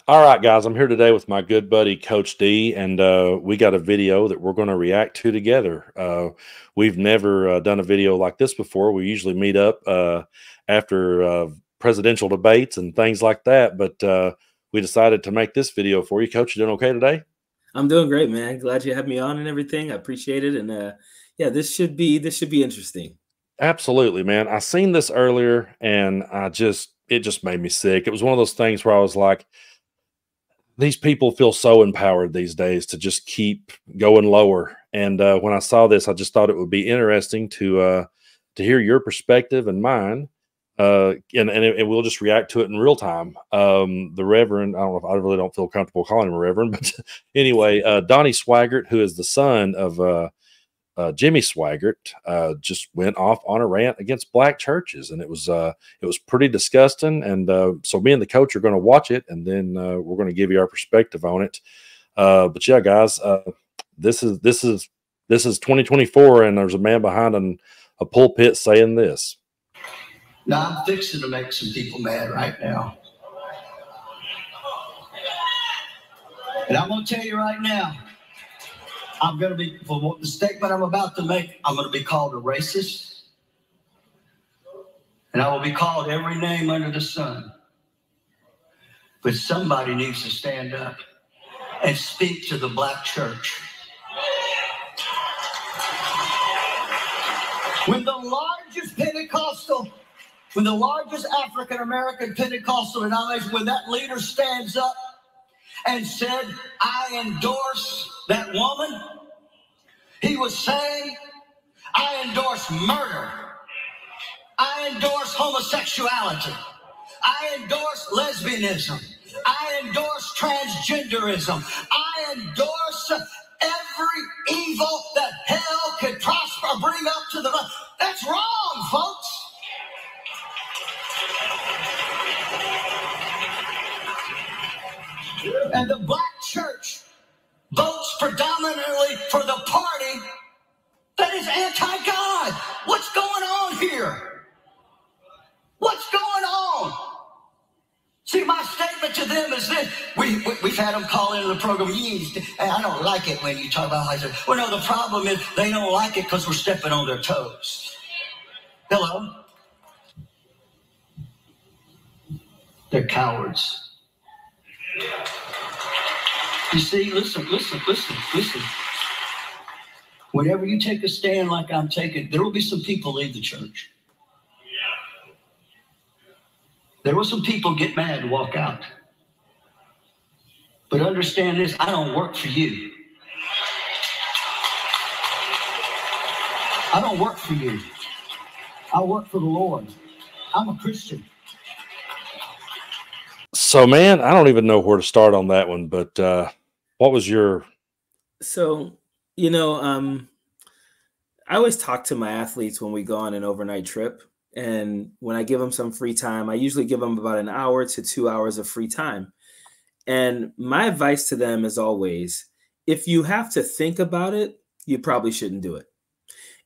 All right, guys, I'm here today with my good buddy, Coach D, and we got a video that we're going to react to together. We've never done a video like this before. We usually meet up after presidential debates and things like that, but we decided to make this video for you. Coach, you doing okay today? I'm doing great, man. Glad you had me on and everything. I appreciate it, and yeah, this should be interesting. Absolutely, man. I seen this earlier, and it just made me sick. It was one of those things where I was like, these people feel so empowered these days to just keep going lower. And when I saw this, I just thought it would be interesting to hear your perspective and mine. And we'll just react to it in real time. The Reverend, I don't know, I really don't feel comfortable calling him a Reverend, but anyway, Donnie Swaggart, who is the son of Jimmy Swaggart, just went off on a rant against black churches, and it was pretty disgusting. And so me and the coach are going to watch it, and then we're going to give you our perspective on it. But yeah, guys, this is 2024, and there's a man behind a pulpit saying this. Now I'm fixing to make some people mad right now, and I'm going to tell you right now. I'm going to be, for the statement I'm about to make, I'm going to be called a racist. And I will be called every name under the sun. But somebody needs to stand up and speak to the black church. When the largest African-American Pentecostal denomination, when that leader stands up and said, I endorse that woman, he was saying, I endorse murder. I endorse homosexuality. I endorse lesbianism. I endorse transgenderism. I endorse every evil that hell could prosper, bring up to the... That's wrong, folks. And the black church votes predominantly for the party that is anti-God. What's going on here? What's going on? See, my statement to them is this. We've had them call into the program. I don't like it when you talk about how. Well, no, the problem is they don't like it because we're stepping on their toes. Hello? They're cowards. You see, listen. Whenever you take a stand like I'm taking, there will be some people leave the church. There will some people get mad and walk out. But understand this, I don't work for you. I don't work for you. I work for the Lord. I'm a Christian. So, man, I don't even know where to start on that one, but what was your... So, you know, I always talk to my athletes when we go on an overnight trip. And when I give them some free time, I usually give them about an hour to 2 hours of free time. And my advice to them is always, if you have to think about it, you probably shouldn't do it.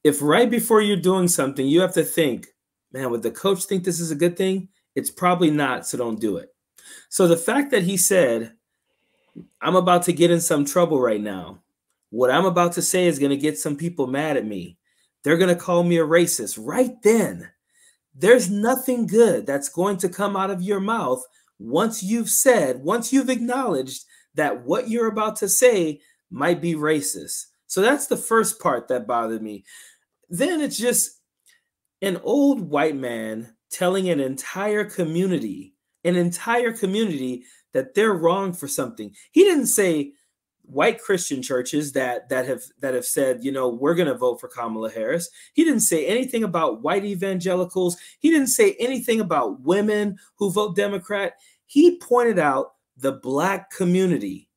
If right before you're doing something, you have to think, man, would the coach think this is a good thing? It's probably not, so don't do it. So the fact that he said, I'm about to get in some trouble right now. What I'm about to say is going to get some people mad at me. They're going to call me a racist. Right then, there's nothing good that's going to come out of your mouth once you've acknowledged that what you're about to say might be racist. So that's the first part that bothered me. Then it's just an old white man telling an entire community that they're wrong for something. He didn't say white Christian churches that have said, you know, we're going to vote for Kamala Harris. He didn't say anything about white evangelicals. He didn't say anything about women who vote Democrat. He pointed out the black community.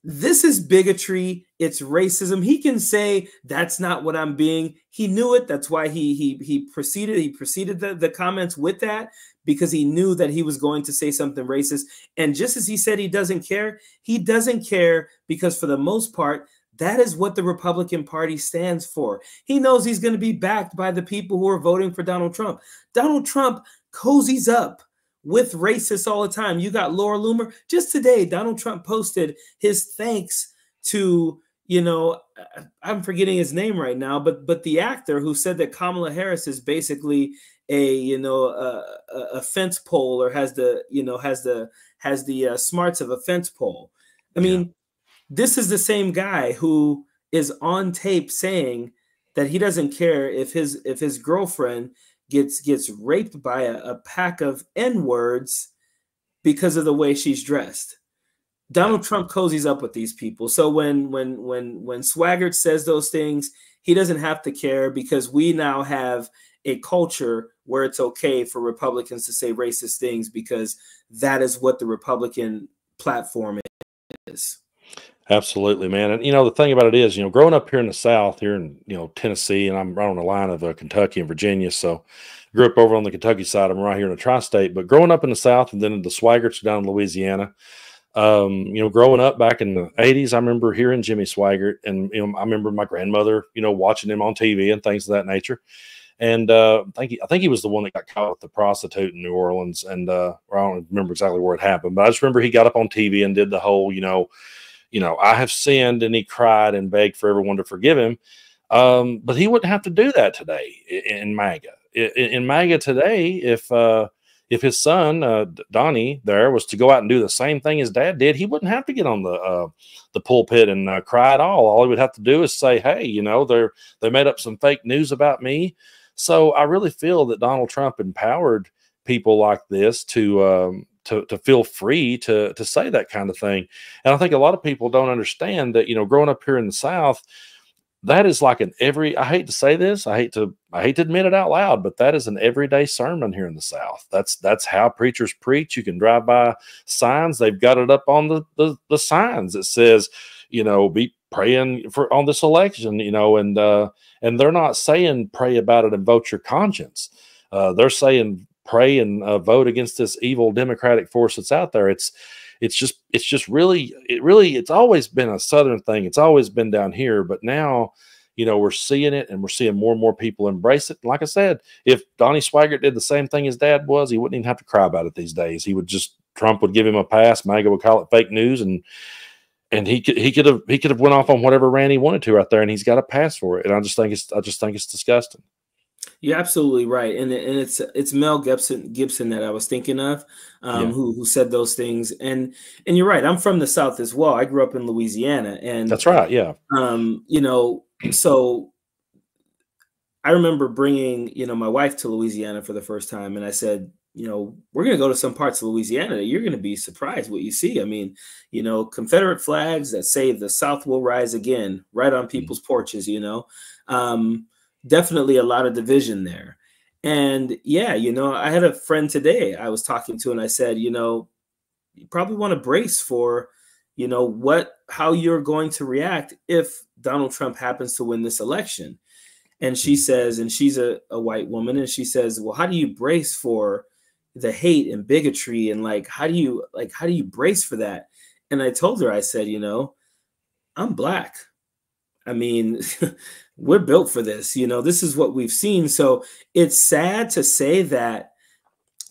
This is bigotry. It's racism. He can say that's not what I'm being. He knew it. That's why he preceded the comments with that, because he knew that he was going to say something racist. And just as he said he doesn't care because for the most part, that is what the Republican Party stands for. He knows he's going to be backed by the people who are voting for Donald Trump. Donald Trump cozies up with racists all the time. You got Laura Loomer. Just today, Donald Trump posted his thanks to, you know, I'm forgetting his name right now, but the actor who said that Kamala Harris is basically a, you know, a fence pole, or has the, you know, has the smarts of a fence pole. I mean, this is the same guy who is on tape saying that he doesn't care if his girlfriend gets raped by a pack of N-words because of the way she's dressed. Donald Trump cozies up with these people. So when Swaggart says those things, he doesn't have to care, because we now have a culture where it's okay for Republicans to say racist things, because that is what the Republican platform is. Absolutely, man. And, you know, the thing about it is, you know, growing up here in the South, here in, you know, Tennessee, and I'm right on the line of Kentucky and Virginia. So grew up over on the Kentucky side. I'm right here in the tri-state, but growing up in the South, and then the Swaggarts down in Louisiana, you know, growing up back in the 80s, I remember hearing Jimmy Swaggart, and, you know, I remember my grandmother, you know, watching him on TV and things of that nature. And I think he was the one that got caught with the prostitute in New Orleans. And I don't remember exactly where it happened, but I just remember he got up on TV and did the whole, you know, I have sinned, and he cried and begged for everyone to forgive him. But he wouldn't have to do that today in MAGA. In MAGA today, if his son Donnie there was to go out and do the same thing his dad did, he wouldn't have to get on the pulpit and cry at all. All he would have to do is say, "Hey, you know, they made up some fake news about me." So I really feel that Donald Trump empowered people like this to feel free to say that kind of thing. And I think a lot of people don't understand that, you know, growing up here in the South, that is like I hate to say this, I hate to admit it out loud, but that is an everyday sermon here in the South. That's how preachers preach. You can drive by signs. They've got it up on the signs that says, you know, be praying on this election, you know, and they're not saying pray about it and vote your conscience. They're saying pray and vote against this evil Democratic force that's out there. It's always been a Southern thing. It's always been down here, but now, you know, we're seeing it, and we're seeing more and more people embrace it. And like I said, if Donnie Swaggart did the same thing his dad was, he wouldn't even have to cry about it these days. Trump would give him a pass. MAGA would call it fake news, and he could have went off on whatever rant he wanted to right there, and he's got a pass for it. And I just think it's disgusting. You're absolutely right, and it's Mel Gibson that I was thinking of, who said those things. And you're right. I'm from the South as well. I grew up in Louisiana, and that's right. Yeah. You know, so I remember bringing, you know, my wife to Louisiana for the first time, and I said, you know, we're going to go to some parts of Louisiana that you're going to be surprised what you see. I mean, you know, Confederate flags that say the South will rise again right on people's porches, you know. Definitely a lot of division there. And yeah, you know, I had a friend today I was talking to, and I said, you know, you probably want to brace for, you know, how you're going to react if Donald Trump happens to win this election. And she says, and she's a white woman, and she says, well, how do you brace for the hate and bigotry? And how do you brace for that? And I told her, I said, you know, I'm Black. I mean, we're built for this, you know, this is what we've seen. So it's sad to say that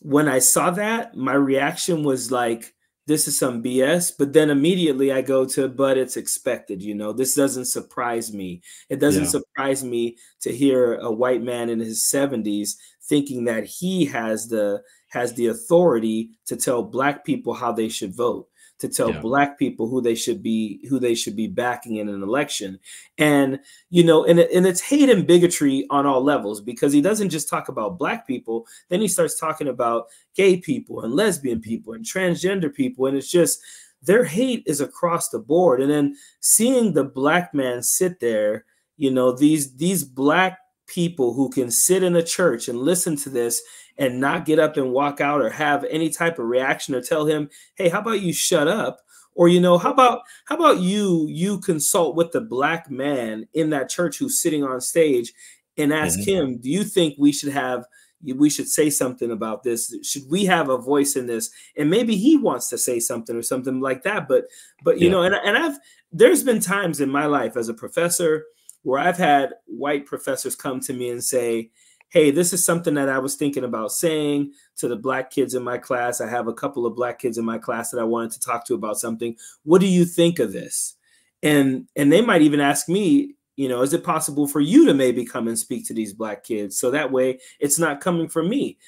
when I saw that, my reaction was like, this is some BS. But then immediately I go to, but it's expected, you know, this doesn't surprise me. It doesn't surprise me to hear a white man in his 70s thinking that he has the authority to tell Black people how they should vote, to tell Black people who they should be backing in an election. And, you know, and it's hate and bigotry on all levels, because he doesn't just talk about Black people. Then he starts talking about gay people and lesbian people and transgender people. And it's just, their hate is across the board. And then seeing the Black man sit there, you know, these Black people who can sit in a church and listen to this and not get up and walk out or have any type of reaction, or tell him, hey, how about you shut up? Or, you know, how about you consult with the Black man in that church who's sitting on stage and ask him, do you think we should say something about this? Should we have a voice in this? And maybe he wants to say something or something like that. But you know, and there's been times in my life as a professor where I've had white professors come to me and say, hey, this is something that I was thinking about saying to the black kids in my class. I have a couple of black kids in my class that I wanted to talk to about something. What do you think of this? And they might even ask me, you know, is it possible for you to maybe come and speak to these black kids? So that way it's not coming from me.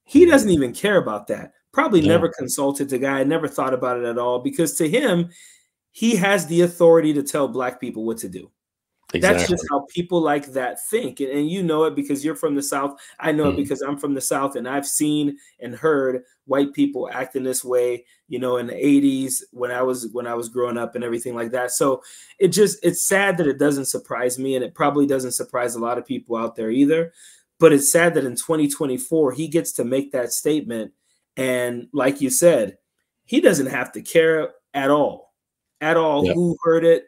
He doesn't even care about that. Probably never consulted the guy, never thought about it at all, because to him, he has the authority to tell black people what to do. Exactly. That's just how people like that think. And you know it because you're from the South. I know it because I'm from the South, and I've seen and heard white people act in this way, you know, in the 80s when I was growing up and everything like that. So it's sad that it doesn't surprise me, and it probably doesn't surprise a lot of people out there either. But it's sad that in 2024, he gets to make that statement. And like you said, he doesn't have to care at all who heard it.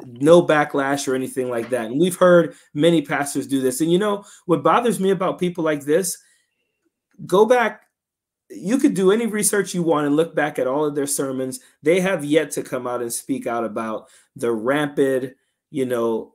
No backlash or anything like that. And we've heard many pastors do this. And you know, what bothers me about people like this, go back, you could do any research you want and look back at all of their sermons. They have yet to come out and speak out about the rampant, you know,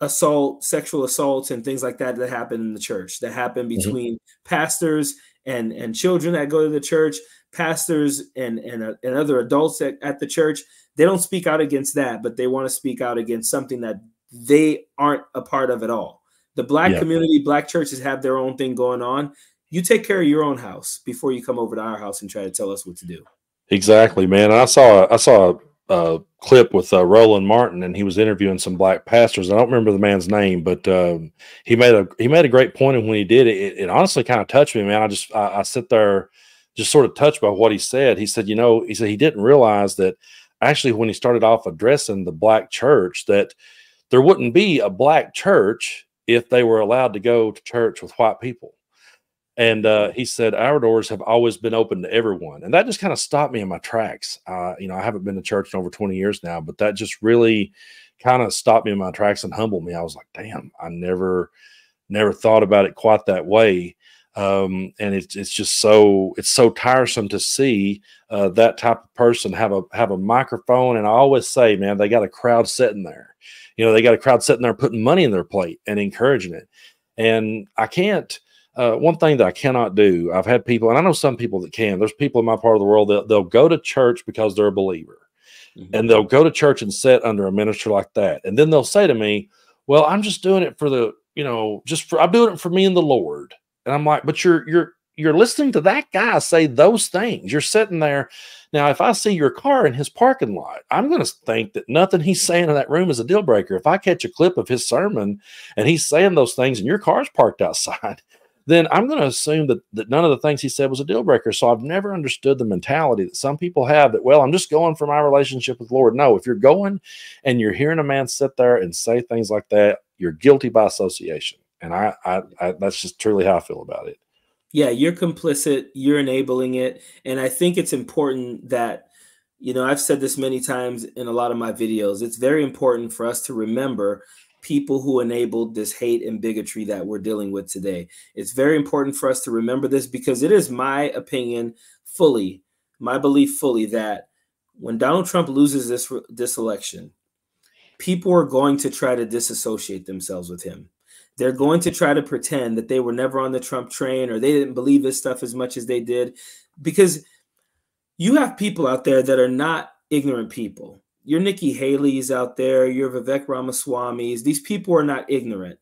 sexual assaults and things like that happen in the church, that happen between pastors and children that go to the church, pastors and other adults at the church. They don't speak out against that, but they want to speak out against something that they aren't a part of at all. The black community, black churches have their own thing going on. You take care of your own house before you come over to our house and try to tell us what to do. Exactly, man. I saw a clip with Roland Martin, and he was interviewing some black pastors. I don't remember the man's name, but he made a great point. And when he did it, it honestly kind of touched me, man. I sit there just sort of touched by what he said. He said, you know, he didn't realize that actually when he started off addressing the black church, that there wouldn't be a black church if they were allowed to go to church with white people. And he said, our doors have always been open to everyone. And that just kind of stopped me in my tracks. You know, I haven't been to church in over 20 years now, but that just really kind of stopped me in my tracks and humbled me. I was like, damn, I never thought about it quite that way. And it's just so tiresome to see that type of person have a microphone. And I always say, man, they got a crowd sitting there. You know, they got a crowd sitting there putting money in their plate and encouraging it. And I can't. One thing that I cannot do, I've had people, and I know some people that can. There's people in my part of the world that they'll go to church because they're a believer, and they'll go to church and sit under a minister like that, and then they'll say to me, "Well, I'm just doing it for the, you know, I'm doing it for me and the Lord." And I'm like, "But you're listening to that guy say those things. You're sitting there now. If I see your car in his parking lot, I'm going to think that nothing he's saying in that room is a deal breaker. If I catch a clip of his sermon and he's saying those things, and your car's parked outside, then I'm going to assume that none of the things he said was a deal breaker." So I've never understood the mentality that some people have that, well, I'm just going for my relationship with the Lord. No, if you're going and you're hearing a man sit there and say things like that, you're guilty by association. And I that's just truly how I feel about it. Yeah, you're complicit, you're enabling it. And I think it's important that, you know, I've said this many times in a lot of my videos, it's very important for us to remember people who enabled this hate and bigotry that we're dealing with today. It's very important for us to remember this, because it is my opinion fully, my belief fully, that when Donald Trump loses this election, people are going to try to disassociate themselves with him. They're going to try to pretend that they were never on the Trump train, or they didn't believe this stuff as much as they did, because you have people out there that are not ignorant people. Your Nikki Haley's out there, your Vivek Ramaswamy's. These people are not ignorant.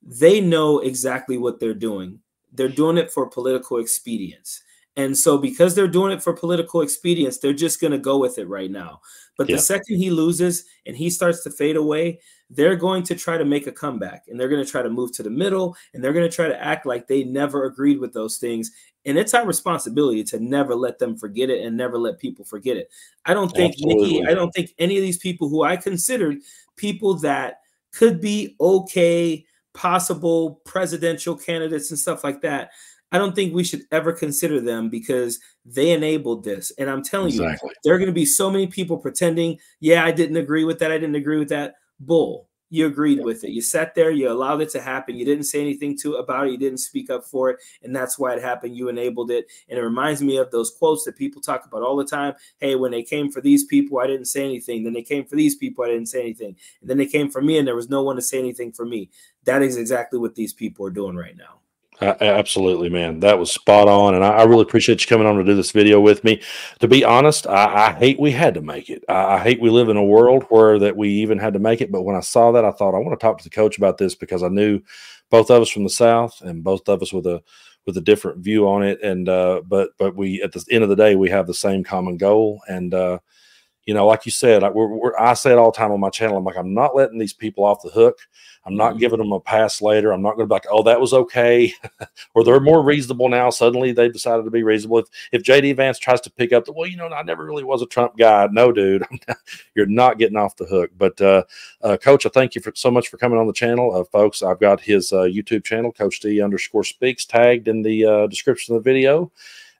They know exactly what they're doing. They're doing it for political expedience. And so because they're doing it for political expedience, they're just going to go with it right now. But the second he loses and he starts to fade away, they're going to try to make a comeback, and they're going to try to move to the middle, and they're going to try to act like they never agreed with those things. And it's our responsibility to never let them forget it and never let people forget it. I don't think Nikki, I don't think any of these people who I considered people that could be okay, possible presidential candidates and stuff like that, I don't think we should ever consider them, because they enabled this. And I'm telling you, there are going to be so many people pretending, yeah, I didn't agree with that. I didn't agree with that. Bull. You agreed with it. You sat there, you allowed it to happen. You didn't say anything about it. You didn't speak up for it. And that's why it happened. You enabled it. And it reminds me of those quotes that people talk about all the time. Hey, when they came for these people, I didn't say anything. Then they came for these people, I didn't say anything. And then they came for me and there was no one to say anything for me. That is exactly what these people are doing right now. Absolutely, man. That was spot on. And I really appreciate you coming on to do this video with me. To be honest, I hate we had to make it. I hate we live in a world where that we even had to make it. But when I saw that, I thought I want to talk to the coach about this, because I knew both of us from the South and both of us with a different view on it. And but we, at the end of the day, we have the same common goal. And you know, like you said, I say it all the time on my channel. I'm like, I'm not letting these people off the hook. I'm not giving them a pass later. I'm not going to be like, oh, that was okay. Or they're more reasonable now. Suddenly they've decided to be reasonable. If JD Vance tries to pick up the, well, you know, I never really was a Trump guy. No, dude, you're not getting off the hook. But Coach, I thank you so much for coming on the channel. Folks, I've got his YouTube channel, Coach D_speaks, tagged in the description of the video.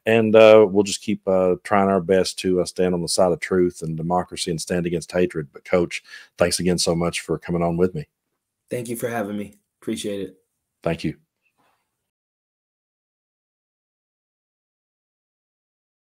And we'll just keep trying our best to stand on the side of truth and democracy and stand against hatred. But Coach, thanks again so much for coming on with me. Thank you for having me. Appreciate it. Thank you.